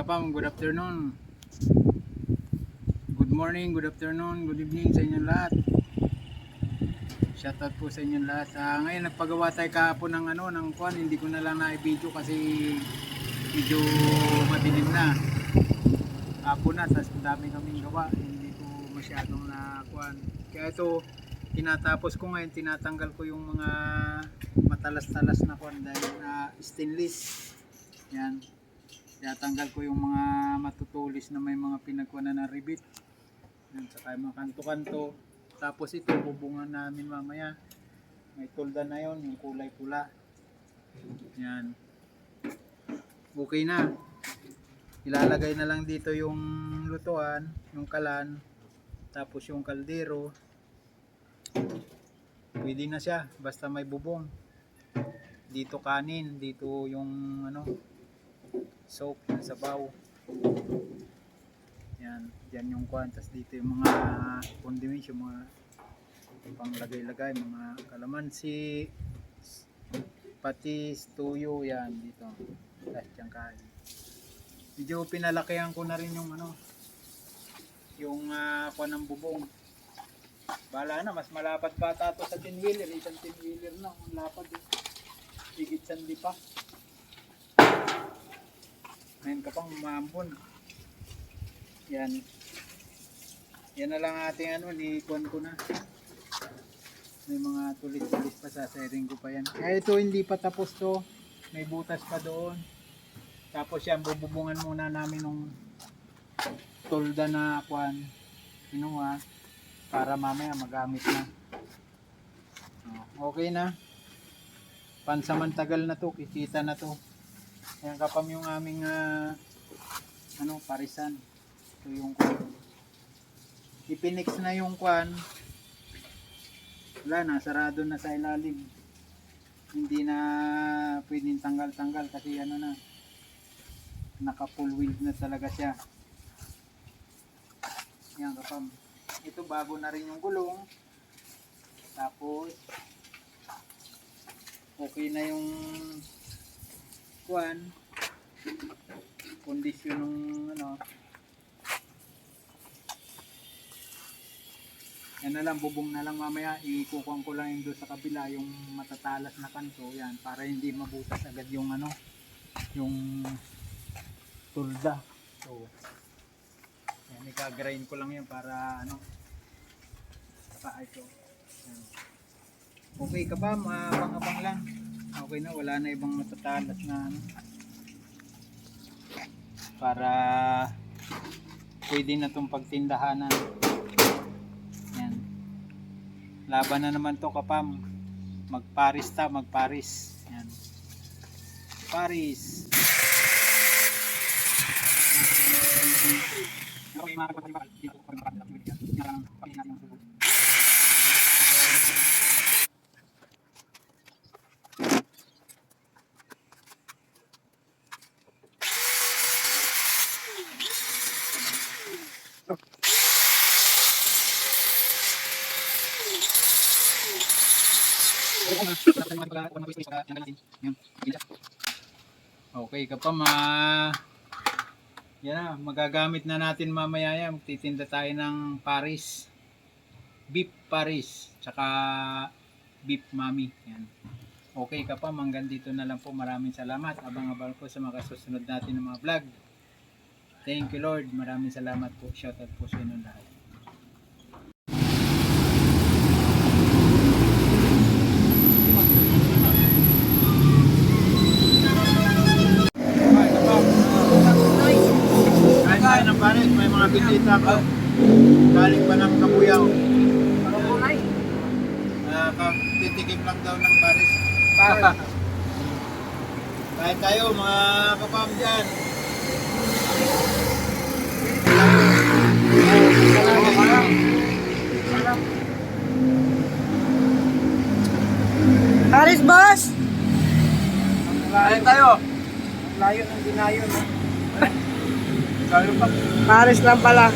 Kapam, good afternoon. Good morning, good afternoon, good evening sa inyong lahat. Shoutout po sa inyong lahat. Ngayon nagpagawa tayo kahapon ng ng kwan, hindi ko na lang na-video kasi medyo madilim na. Kahapon na, tapos dami kaming gawa, hindi ko masyadong na kwan. Kaya ito, tinatapos ko ngayon, tinatanggal ko yung mga matalas-talas na kwan dahil stainless. Yan. Tinatanggal ko yung mga matutulis na may mga pinagkuhanan na ribbit. Yan, saka yung mga kanto-kanto. Tapos ito, bubungan namin mamaya. May tulda na yon, yung kulay pula. Yan. Okay na. Ilalagay na lang dito yung lutuan, yung kalan, tapos yung kaldero. Pwede na siya, basta may bubong. Dito kanin, dito yung soap, yung sabaw. Yan, dyan yung kwan. Tapos dito yung mga condiments, yung mga panglagay-lagay, mga kalamansi, patis, tuyo, yan dito. Tapos dyan kain. Medyo pinalakihan ko na rin yung yung kwan ng bubong. Bahala na, mas malapad pa tato sa 10-wheeler. Isang 10-wheeler na, ang lapad eh. Higit sandi pa. Ngayon ka pang umambon. Yan. Yan na lang ating ni-kuan ko na. May mga tulis-tulis pa, sasaring ko pa yan. Ito hindi pa tapos to. May butas pa doon. Tapos yan, bububungan muna namin ng tolda na kuan. Kinuha. Para mamaya magamit na. Okay na. Pansamantagal na to. Kikita na to. Ayan kapam yung aming parisan. Ito yung kwan. Ipinix na yung kwan. Wala na, sarado na sa ilalim. Hindi na pwedeng tanggal-tanggal kasi na. Naka full weld na talaga siya. Ayan kapam. Ito bago na rin yung gulong. Tapos okay na yung kwan, kondisyon ng yan na lang, bubong na lang mamaya. Ikukuhan ko lang yung doon sa kabila yung matatalas na kanto yan para hindi mabutas agad yung yung tulda. So yan, ika-grind ko lang yan para saka ito yan. Okay ka ba? Abang-abang lang. Okay na, wala na ibang matatalas na para pwede na itong pagtindahanan. Yan. Laban na naman to kapam. Magparis. Yan. Paris. Okay, mga kapatid, dito ko rin yan. Yan lang, pagin natin yung sugot. Okay kapam, yan na, magagamit na natin mamaya yan. Magtitinda tayo ng Paris, beef Paris, tsaka beef mami. Yan. Okay kapam, hanggang dito na lang po. Maraming salamat. Abang-abang po sa mga susunod natin ng mga vlog. Thank you Lord, maraming salamat po. Shoutout po sa inyo lahat. Ng Paris, may mga bisita ko galing pa ng Kabuyao. Titikim lang daw ng Paris. Kain tayo mga kapam dyan. Paris boss! Kain tayo. Layo ng dinayo no? Kayo pa. Paris lang pala.